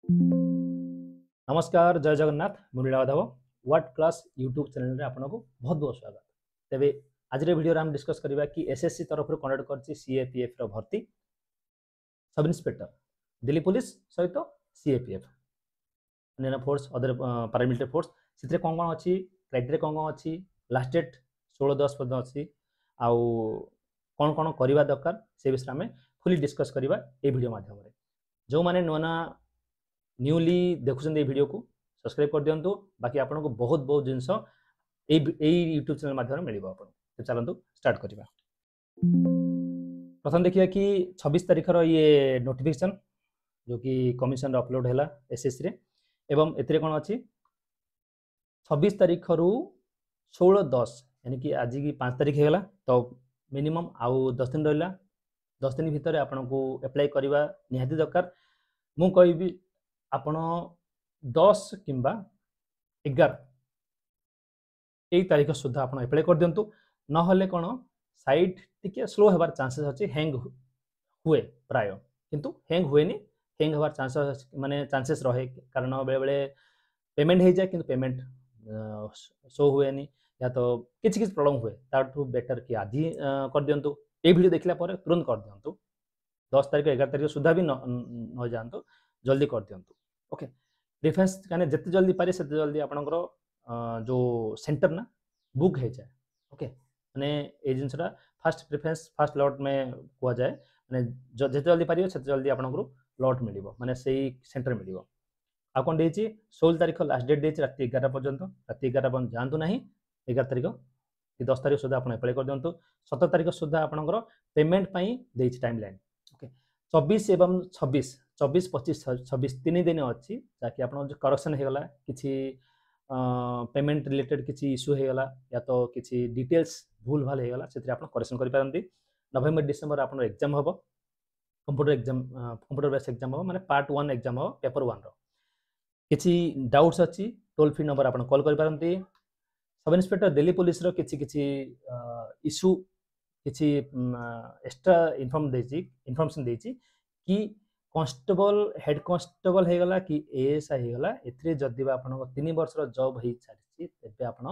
नमस्कार जय जगन्नाथ मुरलीला माधव व्हाट क्लास यूट्यूब चैनल रे आपको बहुत बहुत स्वागत। तेबे आज वीडियो रे हम डिस्कस करबा कि एसएससी तरफ कंडक्ट करछि सीएपीएफ रो भर्ती सब इंस्पेक्टर दिल्ली पुलिस सहित सीएपीएफ अन्य फोर्स अदर पैरामिलिटरी फोर्स सिथरे कोन कोन अछि क्राइटेरिया कोन कोन अछि लास्ट डेट 16/10 पर्यंत अछि आउ कोन कोन करबा दरकार से विषय में फुली डिस्कस करबा ए वीडियो माध्यम रे। जो माने नोना न्यूली देखुछन ए वीडियो को सब्सक्राइब कर दियंतु बाकी आपन को बहुत बहुत जिंस ए यूट्यूब चैनल माध्यम मिलिबो आपन। तो चलंतु स्टार्ट करबा। प्रथम देखिए कि 26 तारिख रो ये नोटिफिकेशन जो कि कमिशन रे अपलोड हैला एसएससी रे एवं एतरे कोन अछि 26 तारिख रु 16/10 यानी कि आज की 5 तारिख हेगला तो मिनिमम आउ 10 दिन रहला 10 दिन भितर आपन को अप्लाई करबा निहाती दरकार। मु कहबी आपण 10 किंबा 11 यही तारीख सुधा आप अप्लाई कर दिंतु ना कौन साइट टिके स्लो होबार चांसेस अच्छे हैंग हुए प्राय किंतु हैंग हुए हैंग होबार चांसेस माने चांसेस रहे कारण बेले बेले पेमेंट हो जाए किंतु पेमेंट शो हुए या तो किसी किसी प्रॉब्लम हुए ताठू बेटर कि आज कर दिंतु ये वीडियो देखला पर तुरंत कर दिंतु 10 तारीख 11 तारीख सुधा भी न जातु जल्दी कर दिंतु। ओके डिफेंस कहने जिते जल्दी पारे से जल्दी आपंकर जो सेंटर ना बुक हो जाए। ओके मैंने ये जिनसा फास्ट प्रिफरेंस फास्ट लॉट में कह जाए मैंने जिते जल्दी पारे से जल्दी आपंकर लॉट मिल माने से सेंटर मिल आ कौन देती 16 तारीख लास्ट डेट देती रात 11 पर्यंत रात 11 पर्यंत जातु ना 11 तारीख कि 10 तारीख सुधा आप अप्लाई कर दिंतु 17 तारीख सुधा आपंकर पेमेंट देती टाइम लाइन। ओके 24 एवं 26 24 25 26 तीन दिन अच्छी जहाँकि आप करेक्शन होगा किसी पेमेंट रिलेटेड किसी इश्यू होगा या तो किसी डिटेल्स भूल भाल होगा से आप करेक्शन करें। नवेम्बर डिसेम्बर आप एग्जाम हम कंप्यूटर बेस्ड एग्जाम हम माने पार्ट 1 एग्जाम हम पेपर 1 रो किसी डाउट्स अच्छी टोल फ्री नंबर आप कॉल करते सब इन्स्पेक्टर दिल्ली पुलिस रो किसी किसी इश्यू किसी एक्स्ट्रा इनफॉर्मेशन देछि कि कांस्टेबल हेड कांस्टेबल होगला कि एएसआई होगला एथरे जदि आपन 3 वर्ष रो जॉब हो सारी तेबे आपन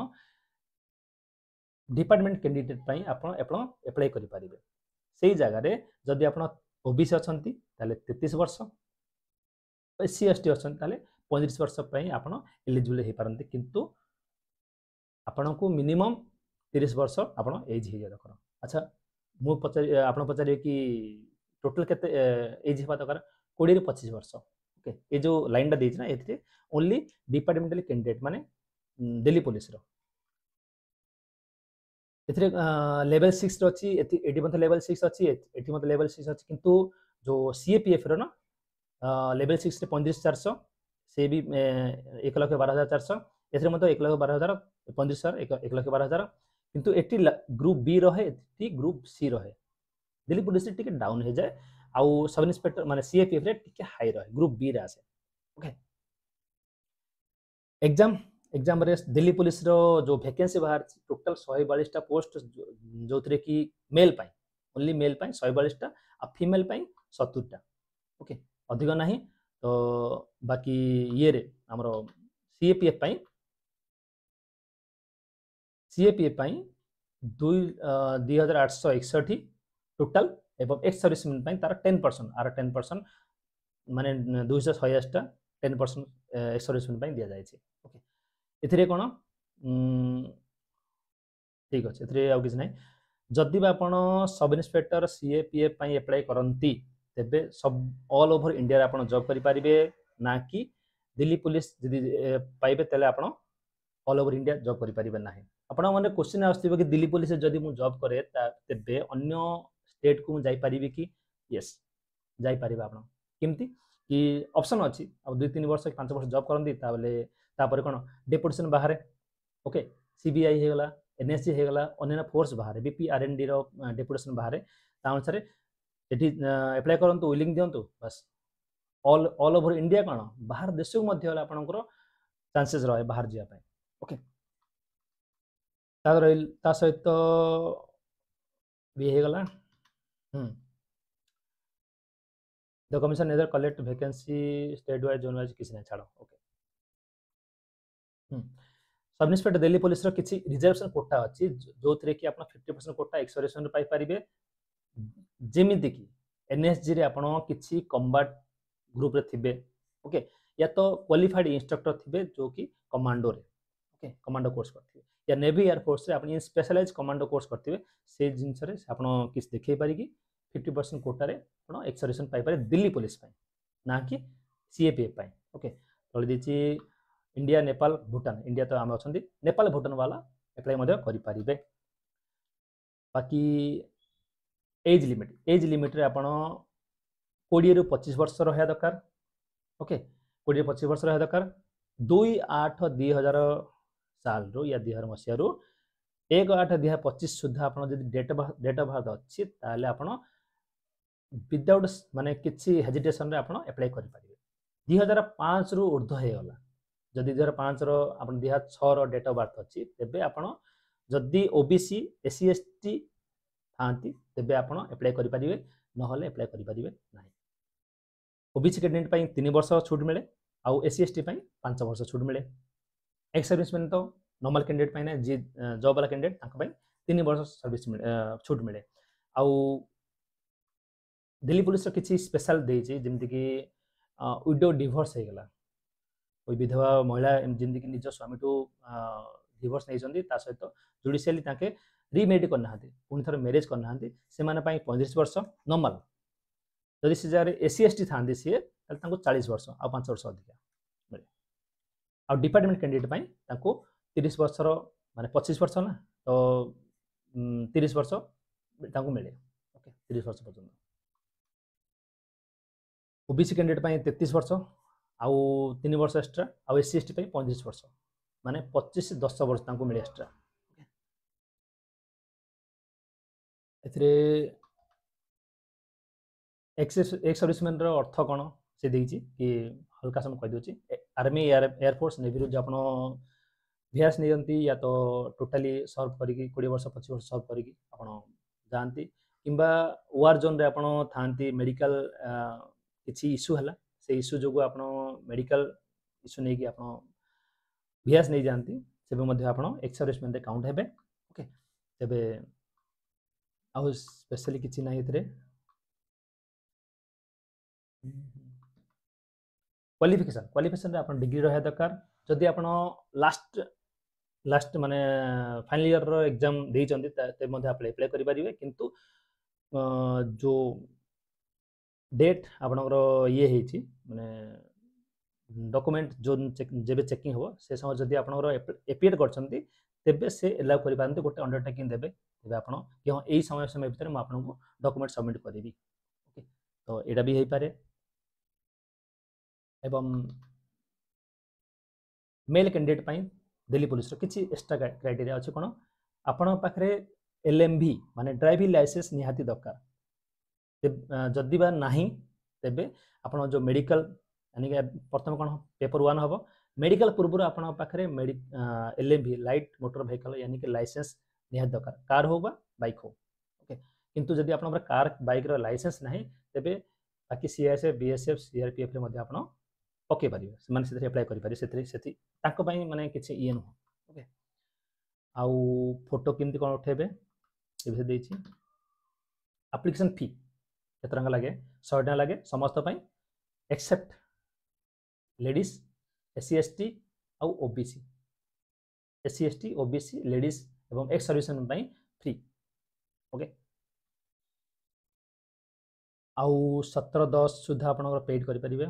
डिपार्टमेंट कैंडिडेट पई आपन अप्लाई करि परिबे सेही जगह रे जदि आपन ओबीसी अछंती ताले 33 वर्ष एससी एसटी अछंती ताले 35 वर्ष पई आपन एलिजिबल हे पारंती किंतु आपन को मिनिमम 30 वर्ष आपन एज हे दरकार। अच्छा मु पचार आपन पचारे कि टोटल केते एज हेबा दरकार 20 ରୁ 25 वर्ष। ओके ये जो लाइन टा ना एथरे ओनली डिपार्टमेंटल कैंडिडेट माने दिल्ली पुलिस रो एथरे लेवल 6 रो अछि एटी मत लेवल 6 अछि एटी मत लेवल 6 अछि किंतु जो सीएपीएफ रो ना लेवल 6 रे 35,400 से भी 1,12,400 एथरे मत 1,12,000 35,000 1,12,000 किंतु एटी ग्रुप बी रहे एटी ग्रुप सी रहे दिल्ली पुलिस टिके डाउन हो जाए आउ सब इन्स्पेक्टर माने सीएपीएफ रे टिके हाई रहे ग्रुप बी रे आसे। ओके एग्जाम एग्जाम रे दिल्ली पुलिस रो जो वैकेंसी बाहर टोटल 142 टा पोस्ट जो थरे कि मेल पाई ओनली मेल पाई 142 टा आ फीमेल पाई 70 टा। ओके अधिक नहीं तो बाकी ये रे हमरो सीएपीएफ पाई 2861 टोटल एवं एक्स सर्विसमैन पाई तार 10% आर 10% माने 286 टा 10% एक्स सर्विसमैन पाई दिया जायछि। ओके एथिरे कोन ठीक अछि एथिरे आ किछ नै जदि बा आपण सब इन्स्पेक्टर सीएपीएफ पाई अप्लाई करंती तेबे सब ऑल ओवर इंडिया रे आपण जॉब करि परिबे ना कि दिल्ली पुलिस जदि पाइबे तेले आपण ऑल ओवर इंडिया जॉब करि परिबे नाही। आपण माने क्वेश्चन आस्थिबे कि दिल्ली पुलिस जदि मु जॉब करे तेबे अन्य स्टेट को जाई परिबे कि यस जाई परिबे आपण केमती कि ऑप्शन अछि अब 2-3 वर्ष 5 वर्ष जॉब करंती ताबले तापर कोन डेपुटेशन बाहर। ओके सीबीआई हे गला एनएसजी हे गला अन्य फोर्स बाहर बीपीआरएनडी रो डेपुटेशन बाहर ता अनुसार एठी अप्लाई करंतु विलिंग दियंतु बस ऑल ओवर इंडिया कोन बाहर देश को मध्य होला आपनकर चांसेस रहे बाहर जिया पाए। ओके ता सहित भी हे गला the commission neither collect vacancy state wise zone wise किसी नहीं छाड़ okay sub inspector Delhi police किसी रिजर्वेशन कोटा अच्छी जो थी कि आप 50% कोटा एक्सरेसन पाइपर जमीती कि एनएसजी रे आपण किसी कम्बाट ग्रुप रे थिबे ओके या तो क्वालिफाइड इंस्ट्रक्टर थिबे जो कि कमांडो रे ओके कमांडो कोर्स करथिबे या नेवी एयरफोर्स रे आपण स्पेशलाइज कमांडो कोर्स करथिबे से जिंस रे आपण किस देखै पारि कि 50% कोटा रे आपण एक्सरेसन पाइ पारे दिल्ली पुलिस पई ना कि सीएपीएफ पई ओके तळि दिछि इंडिया नेपाल भूटान इंडिया तो आम अछंती नेपाल भूटान वाला एप्लाई मध्य करि पारिबे बाकी एज लिमिट रे आपण 20 रु 25 वर्ष रहा दरकार ओके 20 रु 25 वर्ष रहा दरकार 2/8/2000 साल रो या 2000 मसिया रो 1/8/2025 सुधा आपण जदि डेट ऑफ बर्थ अछि ताले आपण विदाउट माने किछि हेजिटेशन रे आपण अप्लाई करि पारिबे 2005 रु ऊर्ध्व हे गला जदि 2005 रो आपण 2006 रो डेट ऑफ बर्थ अछि तेबे आपण जदि ओबीसी एससी एसटी थांती तेबे आपण अप्लाई करि पारिबे नहले अप्लाई करि पारिबे नाही ओबीसी कैंडिडेट पई 3 वर्ष छूट मिले आउ एससी एसटी पई 5 वर्ष छूट मिले एक्स सर्विसमैन तो नॉर्मल कैंडिडेट पई ना जी जॉब वाला कैंडिडेट ताका पई 3 वर्ष सर्विस छूट मिले आउ दिल्ली पुलिस किसी स्पेशल देछि जेमति कि विडो डिवोर्स हे गला कोई विधवा महिला जेमति कि निज स्वामी टू डिवोर्स नै जंदी ता सहित जुडिशियली ताके रीमेरिड करना पुणी थर मैरिज करना से 35 वर्ष नॉर्मल जदि से जगह एससी एसटी था सी 40 वर्ष आ 5 वर्ष अधिक मिले आ डिपार्टमेंट कैंडिडेट 30 वर्ष माने 25 वर्ष ना तो 30 वर्ष मिले ओके 30 वर्ष पर्यंत ओबीसी कैंडिडेट 33 वर्ष आउ 3 वर्ष एक्स्ट्रा आउ एससी एसटी 35 वर्ष माने 25-10 वर्ष मिले एक्स्ट्रा एक्स सर्विसमैन अर्थ कौन से देखिए कि हल्का समय कहीदे आर्मी एयरफोर्स नेवी रू जो आप भियास नहीं या तो टोटाली सर्व करी 20 वर्ष 25 वर्ष सर्व करी जाती कि वार जोन रे आपण थांती मेडिकल किसी इश्यू है से इश्यू जो आप मेडिकल इश्यू नहीं कि आप भियास नहीं जाती से आप एक्स सर्विसमैन काउंट हे ओके तेबे आउ स्पेशली किसी ना क्वालिफिकेशन आप डिग्री रहा दरकार जदि आप लास्ट माने फाइनल ईयर रो एग्जाम देइचंदी ते मध्ये आप अप्लाई करि परिबे किंतु जो डेट आपनरो ये हेछि माने डॉक्यूमेंट जो जेबे चेकिंग हो से समय जदि आपनरो एपीएड करछंती तेबे से एलाउ करि पारंती गोटे अंडरटेकिंग देबे तेबे आपण कि हां एई समय भितर म आपनको डॉक्यूमेंट सबमिट करिवि ओके तो एटा भी हेइ पारे एवं मेल कैंडिडेट पाई दिल्ली पुलिस किसी एक्स्ट्रा क्राइटेरिया अच्छे कौन आपण पाखे एलएमवी माने ड्राइविंग लाइसेंस निहाती दरकार जदि बा नाही तेबे आपण जो मेडिकल यानी कि प्रथम कौन पेपर 1 हम मेडिकल पूर्व आपण पाखे एलएमवी लाइट मोटर व्हीकल यानी कि लाइसेंस निहाती दरकार कार हो बा बाइक हो ओके किंतु जदि आपण कार बाइक रो लाइसेंस नाही तेबे बाकी सीएसएफ बीएसएफ सीआरपीएफ रे मध्ये आपण पके पारिबे से माने से अप्लाई करि पारि से ताको पई माने किछि ये न ओके आउ फोटो किंती कोन उठेबे ए विषय देछि एप्लीकेशन फी केते रंग लागे 100 टका लागे समस्त पई एक्सेप्ट लेडीज एससी एसटी आउ OBC SC ST OBC ladies एवं एक्स सर्विसमैन पई फ्री ओके आउ 17-10 सुधा आपन पेड करि परिबे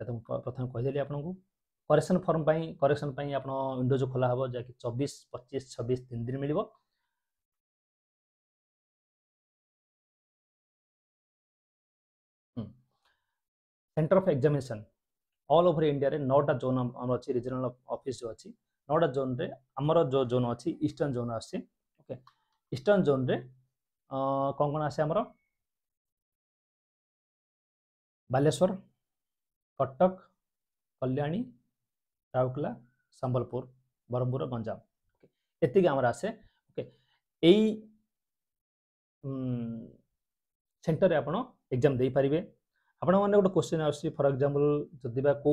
प्रथम कहीदेली आपको करेक्शन फॉर्म करेक्शन आप विंडो जो खोला हम जैक 24, 25, 26 3 दिन मिल centre of examination all over India रे 9टा जोन आम अच्छी रीजनल ऑफिस जो अच्छी 9टा जोन रे आमर जो जोन अच्छी ईस्टर्न जोन आसी ओके ईस्टर्न जोन रे कौन कौन आसे आमर बालेश्वर कटक कल्याणी राउरकेला संबलपुर बरहमपुर गंजाम एति आमर आसे ओके यही सेंटर रे आपण एग्जाम दे पारिबे आपण मैंने गोटे क्वेश्चन आसी फॉर एग्जांपल जदि बा को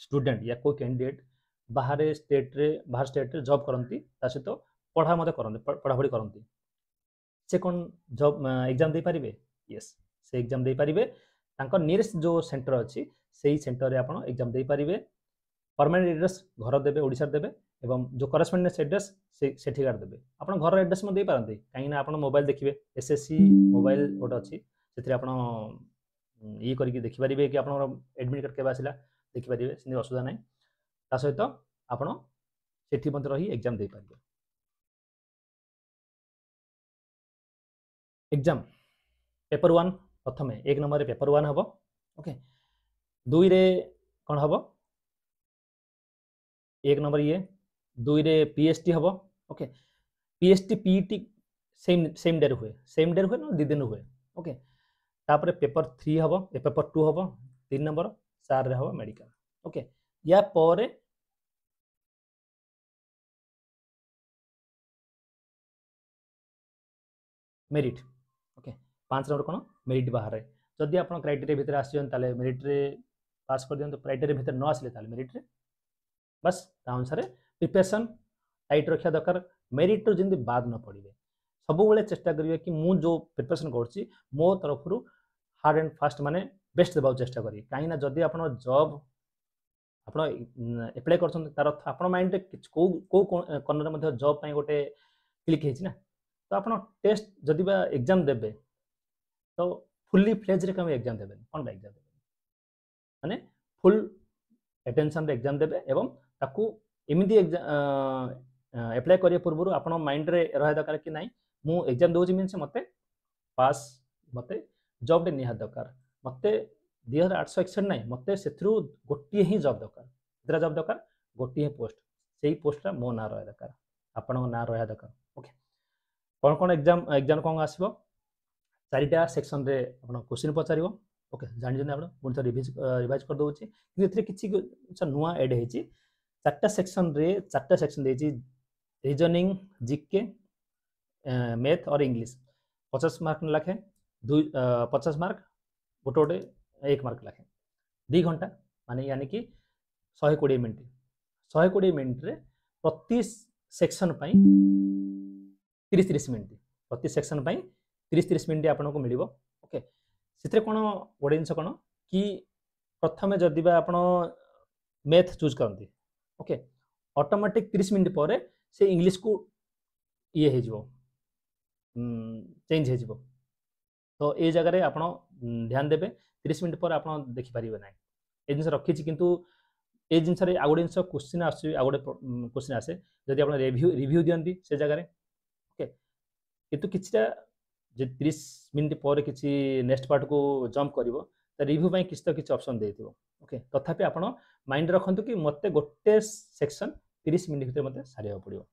स्टूडेंट या को कैंडिडेट बाहर स्टेट रे जॉब करती सहित पढ़ा मत करते पढ़ापढ़ी करती से कौन जॉब एग्जाम दे पारिबे यस से एग्जाम दे पारिबे तांको नियरेस्ट जो सेंटर अच्छी से सेंटर रे आपण एग्जाम दे पारिबे परमानेंट एड्रेस घर देबे ओडिसा देबे एवं जो करस्पोंडेंस एड्रेस से ठिकार देबे आपण घर एड्रेस में दे पारंती काहे ना आपण मोबाइल देखिबे एसएससी मोबाइल गोटे अच्छी से आपण ये करके देखि पारिबे कि आपण एडमिट कार्ड केबा आसिला देखि पारिबे से असुविधा नाही ता सहित आपण सेठी मत रही एग्जाम दे पारिबे एग्जाम पेपर 1 प्रथम एक नंबर रे पेपर 1 हबो ओके 2 रे कोन हबो एक नंबर ये 2 रे पीएसटी हबो okay PST PET same day हुए ना 2 दिन हुए ओके तापर पेपर 3 हबो पेपर 2 हबो 3 नंबर 4 रे हबो मेडिकल ओके या परे मेरिट ओके 5 नंबर कोन मेरिट बाहर जदि आपण क्राइटेरिया भितर आसियन ताले मेरिट रे पास कर दियन तो क्राइटेरिया भितर न आसले ताले मेरिट रे बस ता अनुसार प्रिपरेशन टाइट रखा दरकार मेरिट रो जिंदे बाद न पड़े सब बेले चेष्टा करिवे कि मु जो प्रिपरेशन करछि मो तरफ हार्ड एंड फास्ट माने बेस्ट देबा चेष्टा करी काहे ना जदि आपण जॉब आपण अप्लाई करछन तार आपण माइंड रे को को कर्नर मध्ये जॉब पई गोटे क्लिक हेछि ना तो आपण टेस्ट जदि बा एग्जाम देबे तो फुल्ली फ्लेज रे कम एग्जाम देबे कोन बा एग्जाम देबे माने फुल अटेंशन रे एग्जाम देबे एवं ताकू एमिति अप्लाई करिया पूर्व आपण माइंड रे रहा दरकार कि नाही मु एग्जाम दोछि मींस मते पास मते जॉब दे निहा दरकार मते 2861 नाही मते सेथरु गोटी ही जॉब दरकार इतरा जॉब दरकार गोटी ही पोस्ट सेही पोस्ट रा मो ना रहा दरकार आपण ना रहा दरकार ओके कोन कोन एग्जाम कोन आसीबो चारिटा सेक्शन रे आपण क्वेश्चन पचारिबो ओके जानि जने आपण पुन रिवाइज कर दोछि कि एथरे किछि नुवा ऐड हेछि चारटा सेक्शन रे चारटा सेक्शन देछि रीजनिंग जीके मैथ और इंग्लिश 50 मार्क लाखे 50 मार्क गोटे गोटे 1 मार्क लाखे 2 घंटा माने यानी कि 120 मिनिट 120 मिनिट रे प्रति सेक्शन पई 30 मिनिट प्रति सेक्शन पई 30 मिनिट आपन को मिलिबो ओके सिथरे कोन गोटे जिंस कोन कि प्रथमे जदि बा आपन मैथ चूज करंती ओके ऑटोमेटिक 30 मिनिट पर से इंग्लिश को ये हे जिवो चेंज हे जिवो तो ए जगह रे आपण ध्यान देबे 30 मिनिट पर आपण देखि परिबे नै ए जिंस रखिछि किंतु ए जिंस रे आ गोटे जिंस क्वेश्चन आसी आ गोटे क्वेश्चन आसे जदि आपण रिव्यू दियंती से जगह रे ओके किंतु किछटा जे 30 मिनिट पर किछि नेक्स्ट पार्ट को जंप करिवो त रिव्यू पई किछ तो किछ ऑप्शन देथिबो ओके तथापि आपण माइंड रखंतु कि मते गोटे सेक्शन 30 मिनिट भीतर मते सारिया पड़ियो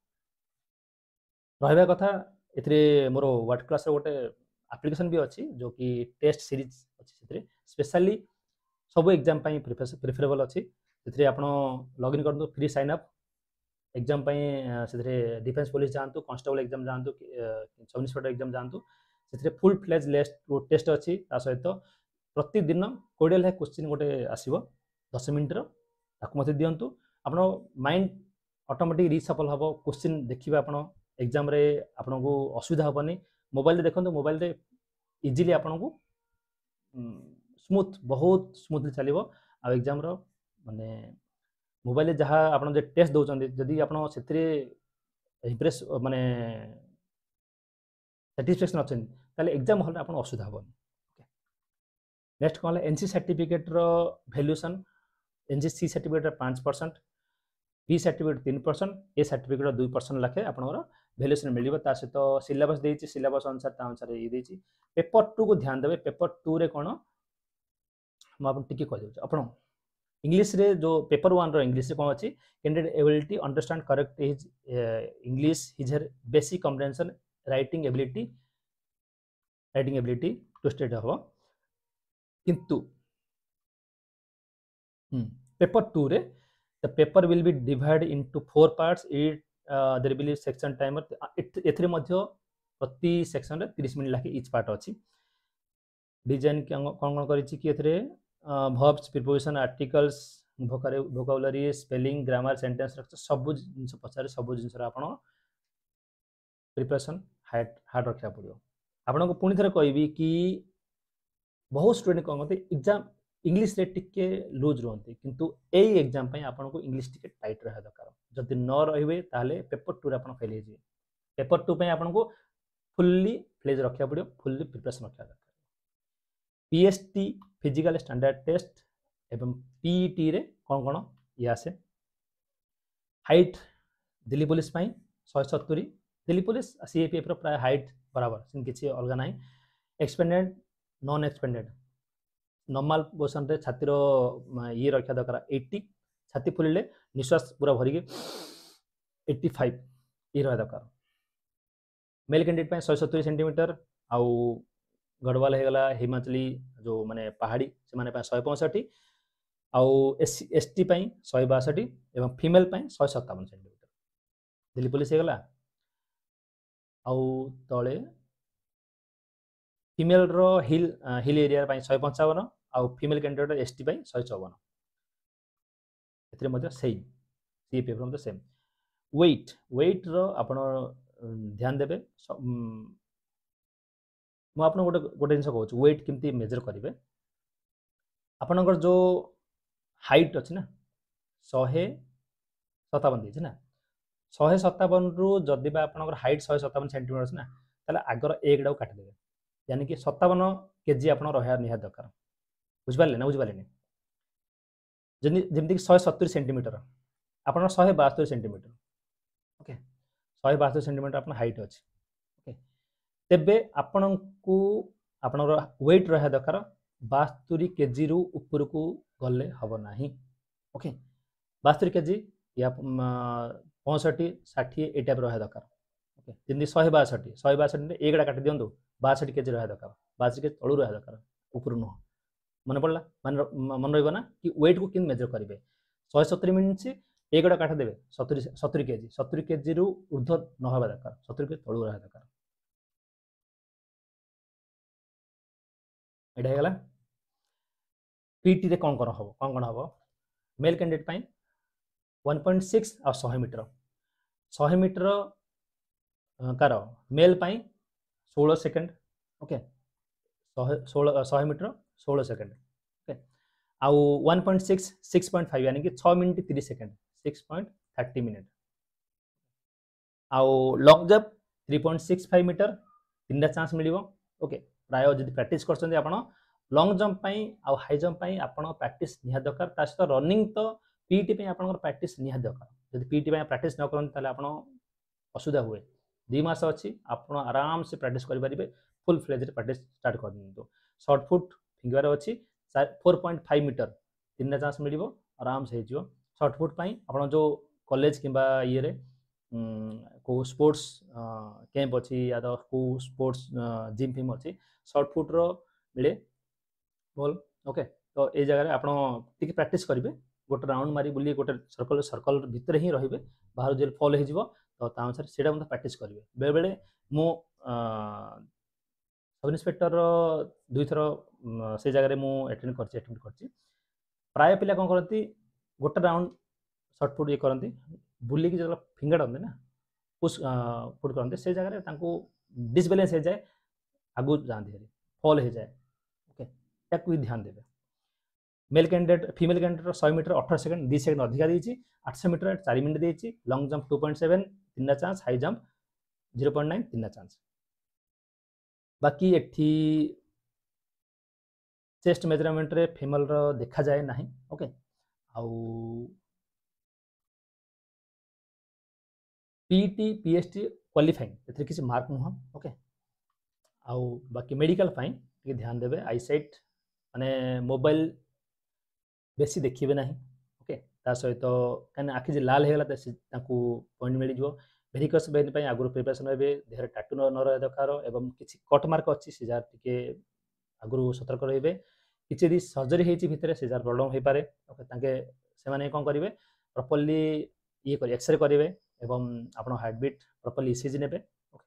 रहबा कथा एथरे मोर वर्ड क्लास रे गोटे एप्लिकेशन भी अच्छी जो कि टेस्ट सीरीज अच्छी से स्पेशली सब एग्जाम पाई प्रिफरेबल अच्छी से आप लॉगिन कर फ्री साइन अप एग्जाम से डिफेंस पुलिस जातु कांस्टेबल एग्जाम जातु सब इन्स्पेक्टर एग्जाम जातु से फुल फ्लेज टेस्ट अच्छी सहित प्रतिदिन 20 लाख क्वेश्चन गोटे आसो 10 मिनट्र मत दिंतु आप माइंड ऑटोमेटिक रिसफल हम क्वेश्चन देखिए आप एग्जाम रे आपन को असुविधा हेनी मोबाइल देखो मोबाइल रे इजिली आपन को स्मूथ बहुत स्मूथली चलो आ एग्जाम रो माने मोबाइल जहाँ आप टेस्ट दौरान जदि आप इम्प्रेस माने साटिस्फैक्शन अच्छे एग्जाम हल आप असुविधा हेनी नेक्स्ट कौन है NC certificate valuation NC certificate 5% B certificate 3% A certificate 2% लाखे आपंकर वैल्यूएशन मिल सहित सिलेबस देती सिलेबस अनुसार ये देती पेपर 2 को ध्यान देवे पेपर 2 रे कौन मुझे कहीदे आप इंग्लिश रे जो पेपर 1 रो इंग्लिश कौन अच्छी candidate ability understand correct his English his basic comprehension writing ability to state हम किंतु पेपर 2 रे the paper will be divided into 4 parts there will be section timer एथरे मध्य प्रति सेक्शन रे 30 मिनिट लाखे each part अच्छी design कौन कौन करिछि कि एथरे verbs preposition articles vocabulary spelling grammar sentence structure सब जिंस पचारे सब जिंस आपण प्रिपरेशन हार्ड रखा पड़ो। आपन को पुणी थे कहबी कि बहुत स्टूडेंट कौन करते एग्जाम इंग्लिश रे टिके लूज रहते किंतु एई एग्जाम पई आपन को इंग्लिश टिके टाइट रहा दरकार। जदि न रहिबे ताले पेपर 2 रे आपन फेल हे जे। पेपर 2 पई आपन को फुल्ली फ्लेज रखा पड़ो, फुल्ली प्रिपरेशन रखा दरकार। पीएसटी फिजिकल स्टैंडर्ड टेस्ट एवं पीईटी रे कौन कौन ये आसे। हाइट दिल्ली पुलिस पाई 170, दिल्ली पुलिस सीएपीएफ रो प्राय हाइट बराबर सिन किछि अलगा नाही। Expanded non expanded normal position रे छाती रो ये रखा दरकार 80, छाती फुलिले निश्वास पूरा भरी के 85 ये रहा दरकार। मेल कैंडिडेट पाई 170 सेंटीमीटर आउ गढ़वाल हो गला हिमाचली जो माने पहाड़ी से माने 165 आउ एसटी पाई 162 एवं फीमेल पाई 157 सेंटीमीटर। दिल्ली पुलिस हो गला आउ तले फीमेल रो हिल एरिया पाई 155 आउ फीमेल कैंडिडेट एसटी पाई 154 एथरे मध्ये सेम सीपीएफ रो मध्ये सेम। वेट रो आपण ध्यान देबे। मु आपन गोटे जिनस कहूँ वेट केमती मेजर करेंगे। आपनकर जो हाइट अच्छी ना 157 देछि ना 157 रु जदि बा आपनकर हाइट 157 सेंटीमीटर अछि ना ताले आगर एक डाउ काटि देबे। यानी कि 57 केजी आपन रहया निहा दरकार। बुझबाले ना बुझबाले जेमति 170 सेंटीमीटर आपन 172 सेंटीमीटर ओके 172 सेंटीमीटर आपन हाइट अछि ओके। तेबे आपन को आपनर वेट रहा दरकार 72 केजी रु ऊपर को गले हबो नाही ओके। 72 केजी या 65 60 ए टाइप रहा दरकार ओके। जिंदी 162 ने एकड़ा काटि दियंतु 62 केजी रहा दरकार। 62 केजी तळु रहा दरकार ऊपर न मन पड़ला मन रहइबो ना कि वेट को किन मेजर करिवे। 170 मीन्स एकड़ा काटि देबे 70 केजी रु ऊर्ध्व न हबा दरकार 70 केजी तळु रहा दरकार। एटा हेगला पीटी रे कौन कौन हम मेल कैंडिडेट पाई 1.6 और 100 मीटर 100 मीटर कार मेल पाई 16 second okay 100 metre 16 second okay आउ 1.6 6.5 यानी कि 6 मिनट 30 सेकंड 6.30 मिनट आउ लॉन्ग जंप 3.65 मीटर 3टा चांस मिलिबो ओके। प्राय जदि प्रैक्टिस करछन आपण लॉन्ग जंप पाई आ हाई जंप पाई आपण प्रैक्टिस निहा दरकार। ता सहित रनिंग तो पीटी पाई आपण प्रैक्टिस निहा दरकार। जदि पीटी पाई प्रैक्टिस न करन ताले आपण असुविधा हुए। 2 मास अछि आपण आराम से प्रैक्टिस करि परिबे। फुल फ्लेज रे प्रैक्टिस स्टार्ट कर दिंतु। शॉर्ट फुट फिंगर अछि 4.5 मीटर 3टा चांस मिलिबो आराम से हिजियो। शॉर्ट फुट पाई आपण जो कॉलेज किबा ये रे को स्पोर्ट्स कैंप अच्छी या तो को स्पोर्ट्स जिम फिम अच्छी शॉर्ट फुट रो मिले बॉल ओके। तो ये जगह आप प्रैक्टिस करेंगे गोटे राउंड मारी बुली गोटे सर्कल भितर ही रही बाहर जो फॉल हो तो अनुसार से प्रैक्टिस करेंगे। बेले बेले मु सब इन्स्पेक्टर 2 थर से जगह मुझे अटेंड कर प्राय पिला कौन करती गोटे राउंड शॉर्ट फुट ये करती बुलिकी जो फिंगर ना पुश फुट करते से जगह डिसबैलेंस हो जाए आगू जाती है फॉल हो जाए ओके ताकू ध्यान देवे। Male candidate female candidate 100 metre 18 second 2 second अधिका देछि 800 मीटर 4 मिनट देछि लॉन्ग जंप 2.7 3टा चांस हाई जंप 0.9 3टा चांस। बाकी एठी चेस्ट मेजरमेंट रे फीमेल रो देखा जाए नाही ओके। आउ पीटी पीएसटी क्वालिफाइंग एथरे किसी मार्क नुह ओके। आउ बाकी मेडिकल फाइन टिके ध्यान देवे आईसाइट माने मोबाइल बेसी देखिबे नाही ओके। ता सहित कने आखि जे लाल हेगला ताकू पॉइंट मिल जिवो। भेरिकस वेन पई आगुर प्रिपरेशन हेबे देहर टाटू न रहे दरकार एवं किछि कट मार्क अछि से जार टिके आगुर सतर्क रहिबे। किछि दि सर्जरी हेछि भितरे से जार प्रॉब्लम हे पारे ओके। ताके से माने कोन करिवे प्रॉपर्ली ये कर एक्सरे करिवे एवं आपण हार्ट बीट प्रॉपर्ली ईसीजी नेबे ओके।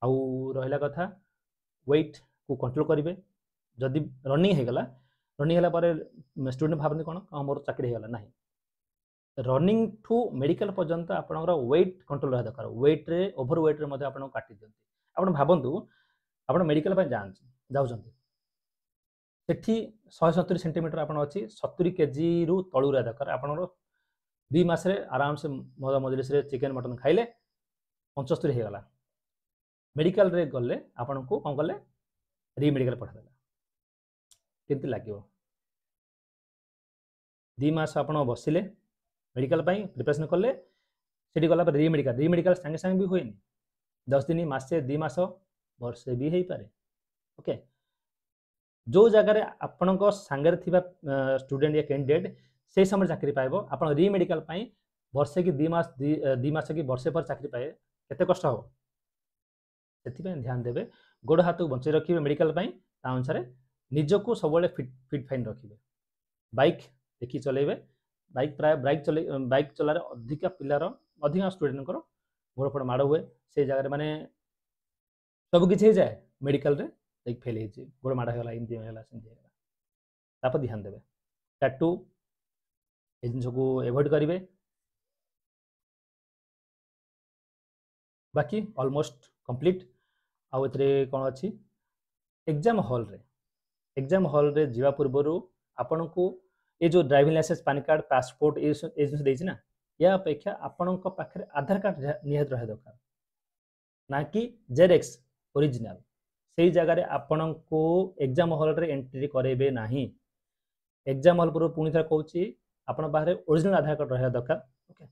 आउ रहिला कथा वेट को कंट्रोल करिवे जदि रनिंग होगला रनिंग होला पर स्टूडेंट भाबती कौन मोर चाकरी होगला ना रनिंग ठू मेडिकल पर्यंत आपंकर वेट कंट्रोल रहा दरकार वेट रे ओभर वेट रे आपको काटी दिखती आप भावतु आप मेडिकल जाऊँगी सेठी 170 सेंटीमीटर आप अच्छी 70 केजी रु तलू रहा दरकार आप 2 मास आराम से मजा मजलिस चिकेन मटन खाइले 75 होगला मेडिकल रे गले आपन को कौन कले री मेडिकल पठादेला केमती लगे 2 मास आप बसिले मेडिकल प्रिपरेशन कले से गला री मेडिकल सांगे सांगे भी हुए 10 दिन मसे 2 मास वर्षे भी हो पारे ओके जो जगह आपण सांगे थी स्टूडेंट या कैंडिडेट से समय चाकरी पाइब आप री मेडिकल वर्षे कि 2 मास कि वर्षे पर चाकरी पाए केते कष्ट हो से ध्यान देवे गोड़ हाथ को बंचाई रखिए मेडिकल अनुसार निजक सब फिट फाइन रखिए बाइक देखी चलेबे बाइक प्राय बाइक चलार अधिका पिलार अधिका स्टूडेंट गोड़ पड़ माड़ हुए से जगह माने सब किसी जाए मेडिकल रे फेल हो गोड़ माड़ होगा एमती होगा सेमती ध्यान देवे टैटू ये जिन को एवॉइड करेंगे बाकी ऑलमोस्ट कंप्लीट आउ ए कौन अच्छी एग्जाम हॉल रे जीवा पूर्वर आपण को ये जो driving licence pan card passport ये जिन देना ना या अपेक्षा आपण पाखे आधार कार्ड निहत रहा दरकार ना कि जेरेक्स ओरिजिनल से जगह आपण को एग्जाम हॉल रे एंट्री करेबे नाही एग्जाम हॉल पूर्व पुणी थे कहूँ आपण पाखे ओरिजिनल आधार कार्ड रहा दरकार ओके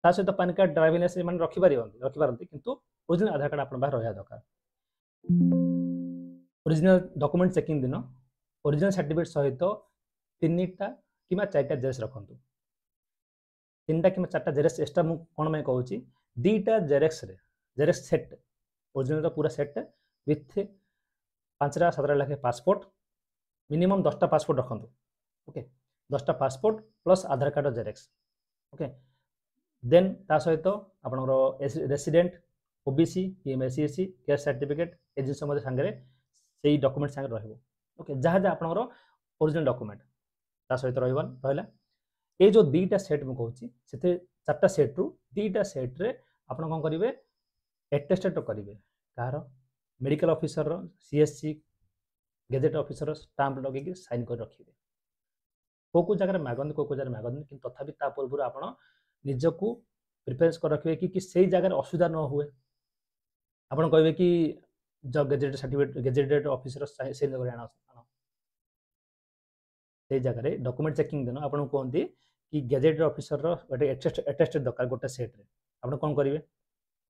ता सहित पैन कार्ड ड्राइविंग लाइसेंस मैंने रखिपारती किंतु ओरिजिनल आधार कार्ड आपण पाखे रहा दरकार ओरिजिनल डॉक्यूमेंट चेकिंग दिन ओरिजिनल सर्टिफिकेट सहित 3टा कि 4टा जेरेक्स रखु 3टा कि 4टा जेरेक्स एक्सट्रा मु कौन मैं कहूँ 2टा जेरेक्स सेट ओरिजिनल पूरा सेट विथ 5टा 7टा लाखे पासपोर्ट मिनिमम 10टा पासपोर्ट रखु ओके 10टा passport plus Aadhaar card xerox okay then ता सहित आपणकर resident OBC MSC SC caste certificate ए जिन सांगे से डॉक्यूमेंट सांगे रहिबो ओके जहाँ जहाँ आपणकर ओरिजिनल डॉक्यूमेंट ता सहित रहा ये जो 2टा सेट मुझे कहूँ से 4टा सेट रु 2टा सेट रे आपन कौन करेंगे एटेस्टेड करेंगे कहार medical officer CSC gazette officer stamp लगे साइन कर रखिए को जगह मागती को जगह मागती कि तथापि ता पूर्व आप निजक प्रिपेयर कर रखिए कि से जगह असुविधा न हुए आपन कहे कि जो गेजेटेड सर्टिफिकेट गेजेटेड ऑफिसर से आना से जगह डॉक्यूमेंट चेकिंग दिन आपको कहते कि गेजेटेड ऑफिसर गोटे एटेस्टेड दरकार गोटे सेट्रे आप कौन करेंगे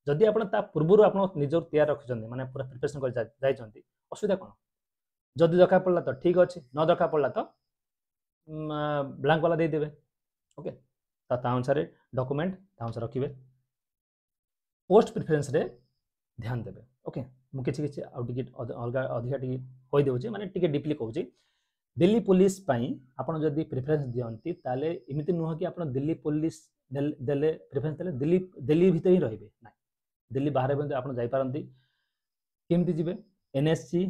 जदि आप पूर्व आप निज तैयार रखिंट मैंने पूरा प्रिपेरेसन कर असुविधा कौन जदि दरकार पड़ा तो ठीक अच्छे न दरकार पड़ा तो ब्लांक वाला देदेवे ओके अनुसार डॉक्यूमेंट अनुसार रखिए पोस्ट प्रिफरेन्स रे ध्यान देवे ओके मुझे किसी अलग अधिका कहीदे माने टी डीपली कहूँ दिल्ली पुलिस आपड़ जदि प्रिफरेन्स दिखती ताले एमती नुह कि आप दिल्ली पुलिस देले प्रिफरेन्स देले दिल्ली भितर ही रही ना दिल्ली बाहर भी आप जापारती केमती जी एनएससी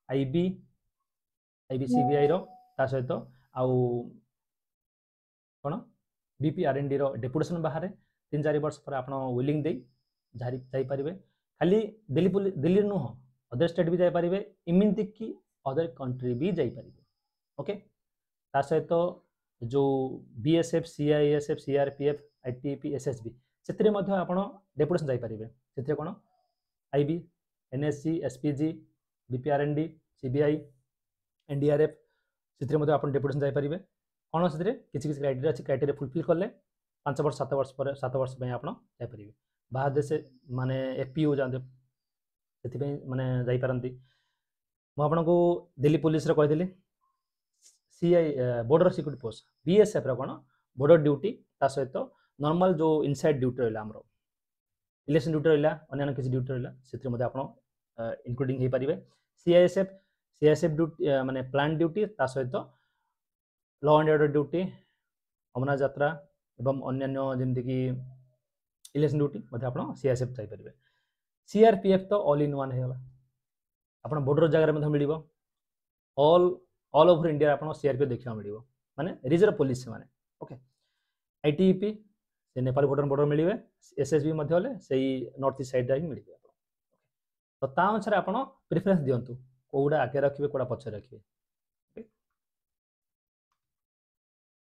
आईबी सीबीआई ता सहित आउ कौन बीपीआरएनडी डेपुटेशन बाहर 3-4 वर्ष पर आप विलिंग दे जापारे खाली दिल्ली नुह अदर स्टेट भी जापारे इमती कि अदर कंट्री भी जापारे ओके ता सहित जो BSF CISF CRPF ITP SSB से आप डेपुटेशन जापारे से कौन IB NSC SPG BPRND CBI NDRF से आप डेपुटेशन जापारे कौन से किसी क्राइटेरिया अच्छी क्राइटेरिया फुलफिल कले 5 वर्ष 7 वर्ष पर 7 वर्ष आप जापारे बाहर देश माने एफपीओ जाते से माने जापारती मुझे दिल्ली पुलिस कहीदि CI border security post BSF कौन बॉर्डर ड्यूटी ता सहित नॉर्मल जो इनसाइड ड्यूटी रहा आमर इलेक्शन ड्यूटी रहा अन्य किसी ड्यूटी रहा से आप इनक्लूडिंग हो पारे सीआईएसएफ ड्यूटी माने प्लान ड्यूटी ता सहित law and order duty Amarnath Yatra एवं अन्यान्य जमीक इलेक्शन ड्यूटी आप सीआईएसएफ जापारे सीआरपीएफ तो ऑल इन वन होगा आपण बॉर्डर जगह में मिल ऑल ऑल ओवर इंडिया आप सीआरपीएफ देखा मिल माने रिजर्व पुलिस माने ओके आईटीईपी से नेपाल भूटान बॉर्डर मिले एसएसबी से नॉर्थ ईस्ट साइड ही मिले तो ता अनुसार आप प्रिफरेन्स दिंतु कौटा आगे रखिए कौटा पछे रखिए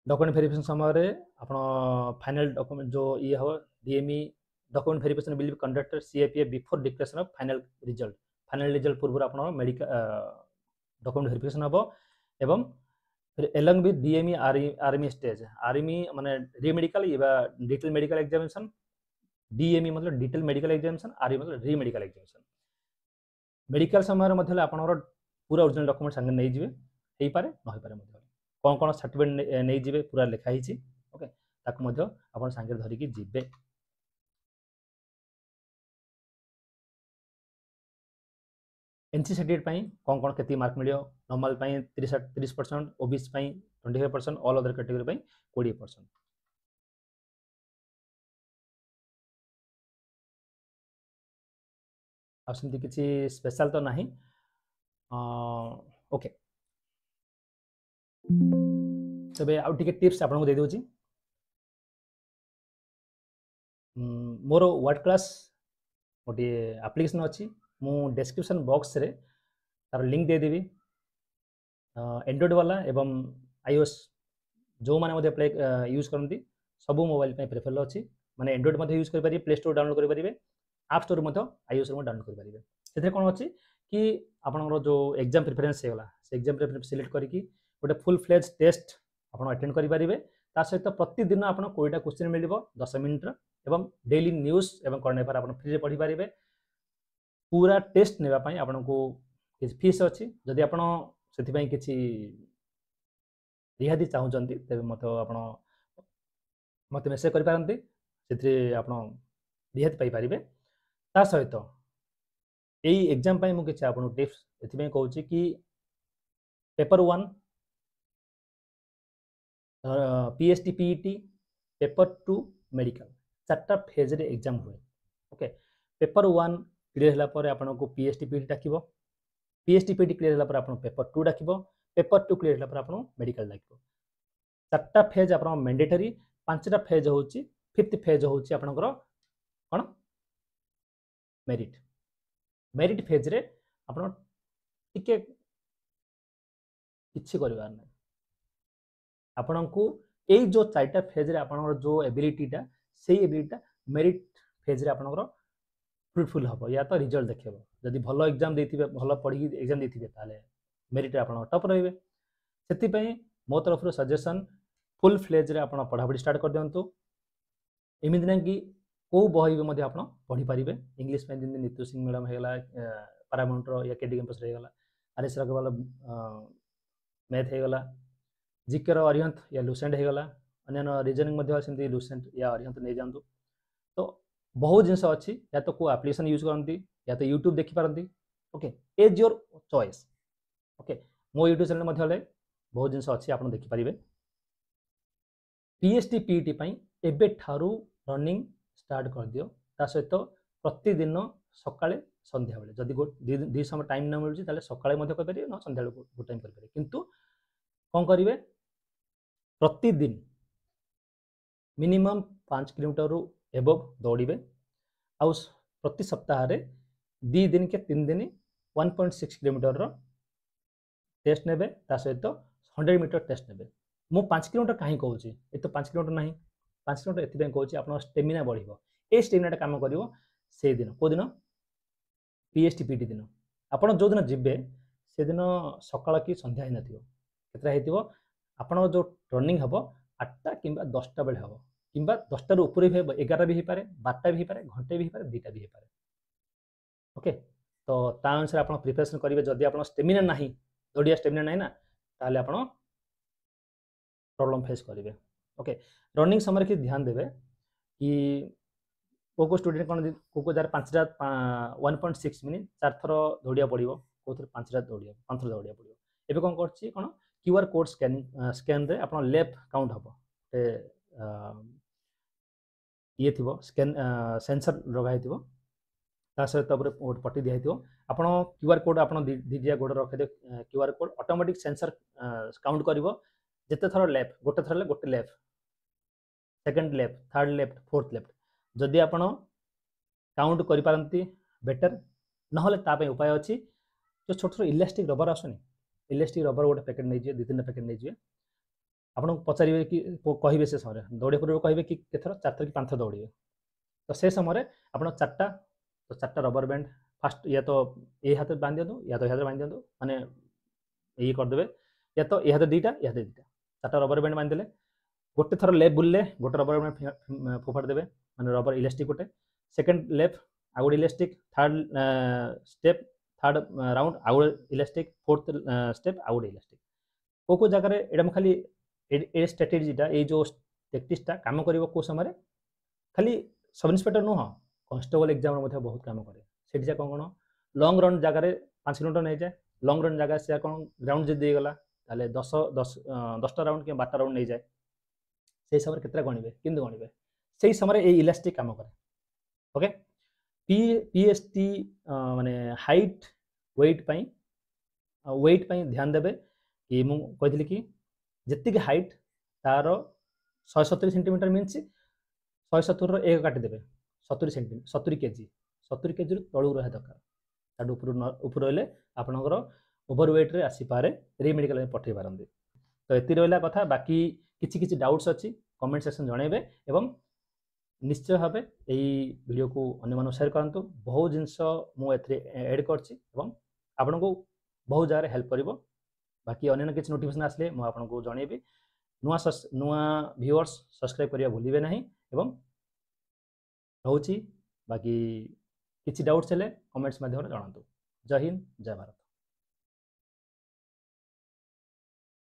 डॉक्यूमेंट वेरिफिकेशन समय आप फाइनल डॉक्यूमेंट जो ये हम DME document verification will be conducted CAPF before declaration of final result पूर्व आप मेडिकल डॉक्यूमेंट वेरिफिकेशन हम एवं along with DME army stage army माने री मेडिकल या डिटेल मेडिकल एग्जामिनेशन डीएमई मतलब डिटेल मेडिकल एग्जामिनेशन आर्मी मतलब री मेडिकल एग्जामिनेशन मेडिकल समय आपंकर पूरा ओरिजिनल डॉक्यूमेंट संगे नहीं जाए हो पारे न हो पारे कौन कौन सर्टिफिकेट नहीं जाए पूरा लिखाई ओके ताकू आप सांगे धरिकी जीवे एनसी सर्टिफिकेट कौन कौन के मार्क मिले normal 30% OBC 25% all other category 20%। आमती किसी स्पेशल तो नहीं ओके तबे आउ टिके टिप्स आपको दे दूची मोर वर्ड क्लास गोटे एप्लिकेशन अच्छी मु डिस्क्रिप्शन बॉक्स रे तार लिंक दे देवी एंड्रॉइड वाला एवं आईओएस जो मैंने अप्लाई यूज करती सबू मोबाइल प्रिफर अच्छी माने एंड्रॉइड यूज करेंगे प्ले स्टोर डाउनलोड करेंगे आप स्टोर आईओएस डाउनलोड करेंगे से कौन अच्छी कि आपंकर जो एग्जाम प्रिफरेन्स होगा से एग्जाम प्रिफरेन्स सिलेक्ट करके गोटे फुल फ्लेज टेस्ट आप अटेंड करेंगे ता सहित प्रतिदिन आप 20टा क्वेश्चन मिल 10 मिनट एवं डेली न्यूज एवं करंट अफेयर आप फ्री पढ़ी पारे पूरा टेस्ट नापी आपन को किसी फीस अच्छी जदि आप किसी रिहाती चाहते तेज मत आप मत मेसेज करपारती से आप रिहाती पाइपर ता सहित यही एग्जाम मुझे किसी आपको टिप्स ये कहूँ कि paper 1 PST PET paper 2 medical 4टा फेज रे एग्जाम हुए ओके पेपर 1 क्लियर होला पर आपन को पीएसटी पीईटी डाकिबो पीएसटी पीईटी क्लियर होला पर आपन पेपर 2 डाकिबो पेपर 2 क्लियर होला पर आपन मेडिकल डाकिबो 4टा फेज आपन मैंडेटरी 5टा फेज होची 5th फेज होची आपनकर कोन मेरिट मेरिट फेज रे आपन टिके किछि करबार नै आपन को यही जो 4टा फेज रे आपन जो एबिलिटीटा से एबिलिटीटा मेरिट फेज रे आपन फ्रुटफुल हम या तो रिजल्ट देखेब जदि भल एग्जाम देथिबे भल पढ़ी एग्जाम देथिबे ताले मेरिट आपन टॉप रहिबे सेति मो तरफ सजेशन फुल फ्लेज रे आपन पढ़ापढ़ी स्टार्ट कर दियंतु एमिति ना कि को बही भी मध्य आपन पढ़ी पारिबे इंग्लिश में जिन नितु सिंह मैडम हेगला पारामाउंट या केडी कैंपस हेगला आरएस रगवाला मैथ हेगला जीके अरिहंत या लुसेंट हेगला अन्य रीजनिंग सेमती लुसेंट या अरिहंत नहीं जातु तो बहुत जिनस अच्छी या तो को एप्लिकेशन यूज करती या तो यूट्यूब देखी पारती okay as your choice okay मो यूट्यूब चैनल बहुत जिनस अच्छी आप देखिपारे पीएसटी पीईटी एबे ठारू रनिंग स्टार्ट कर दियो ता सहित प्रतिदिन सकाळे संध्या बेले जदि दी समय टाइम न मिलुची ताले सकाळे मध्ये कर परिबे न संध्या बेले गुड टाइम कर परिबे किंतु कोन करिवे प्रतिदिन मिनिमम 5 किलोमीटर रु एबव दौड़े आउ प्रति सप्ताह रे 2 दिन के 3 दिन 1.6 किलोमीटर टेस्ट नेबे ता सहित 100 मीटर टेस्ट नेबे मु 5 किलोमीटर कहीं कहूँ ये तो 5 किलोमीटर नहीं 5 किलोमीटर ये कहूँ आप स्टेमिना बढ़ो ये स्टेमिना काम कर से दिन कौ दिन पीएसटी पीटी दिन आप जो दिन जीवे से दिन सकाळ कि संध्या ही नथिबो आपण जो रनिंग हम 8टा कि 10टा बेले हम कि 10टार ऊपर भी 11 भी हो पारे 12टा भी हो पारे घंटे भी हो पारे 2टा भी हो पारे ओके तो ता अनुसार आप प्रिपरेशन करेंगे जदि आप स्टेमिना नहीं दौड़िया स्टेमिना नहीं ना ताले आप प्रॉब्लम फेस करेंगे ओके रनिंग समय कि ध्यान देवे कि को स्टूडेंट कौन को जार 5टा 1.6 मिनिट 4 थर दौड़िया पड़ो कौ 5टा दौड़िया 5 थर दौड़िया पड़ो एबे कौन करछि कोन क्यूआर कोड स्कैन रे आपन लेफ्ट काउंट हम ये थी स्कैन सेंसर लगा ତା ସହିତ ଉପରେ ଗୋଟେ ପଟି ଦିଆହେଇଥିବ ଆପଣ କ୍ୟୁଆର୍ କୋଡ଼ ଆପଣ ଦିଦିଆ ଗୋଡ଼ ରଖିଦେବେ QR code automatic sensor count କରିବ ଯେତେ ଥର ଲେଫ୍ଟ ଗୋଟେ ଥର ହେଲେ ଗୋଟେ left second left third left fourth left ଯଦି ଆପଣ କାଉଣ୍ଟ କରିପାରନ୍ତି ବେଟର ନହେଲେ ତା ପାଇଁ ଉପାୟ ଅଛି जो छोट छोट इलास्टिक रबर आसुनी इलास्टिक रबर गोटे पैकेट नहीं दुई तीन पैकेट नहीं आपको पचारे कि कहे से समय दौड़े पूर्व कहे कि केथर 4 थर कि 5 थर दौड़े तो से समय आप चार्टा रबर बैंड फास्ट या तो ये हाथ बांध दिखाँ या तो हाथ बांध दिखाँ माने ये करदे या तो ये हाथ दीटा या दीटा 4टा रबर बैंड बांधदेले गोटे थर लेफ्ट बुलले गोटे रबर बैंड फोपाड़ देवे माने रबर इलास्टिक गोटे सेकेंड लेफ्ट आउ गोटे elastic third step third round आउ गोटे इलास्टिक फोर्थ स्टेप आउ गोटे इलास्टिक को जगह एटा खाली ए स्ट्राटेजीटा ये जो टैक्टिक्सटा काम करिवो को समय खाली सब इन्स्पेक्टर नुह कॉन्स्टेबल एग्जाम बहुत काम करे से कौन लंग रन जगह 5 किलोमीटर नहीं जाए लंग रन जगह से कौन ग्राउंड जब देगला 10टा राउंड कि 12टा राउंड नहीं जाए से हिसाब से केतटा गणिबे किंतु गणिबे से समय ये इलास्टिक काम करे ओके पीएसटी माने हाइट वेट पाई ध्यान देबे कि मु कहली कि जितकी हाइट तार 170 सेंटीमीटर मीन्स 170 एक काटिदेवे 70 केजी 70 केजी तलू रहा दरकार ताठू ऊपर रही आपणकर ओभरवेट रे आसीपारे रि मेडिकल में पठे पारती तो ये रहा कथा बाकी किसी डाउट्स अच्छी कमेंट सेक्शन जनइबे एवं निश्चय भाव यही वीडियो को अन्य शेयर करूँ बहुत जिनस मुझे एड कर आपन को बहुत जगह हेल्प कर बाकी अन्य किसी नोटिफिकेशन आसले मुझे आपको जनइबी नुआ व्यूअर्स सब्सक्राइब करिया भूलिबे नहीं एवं रहउची बाकी किसी डाउट्स हेले कमेंट्स माध्यम जनातु जय हिंद जय भारत।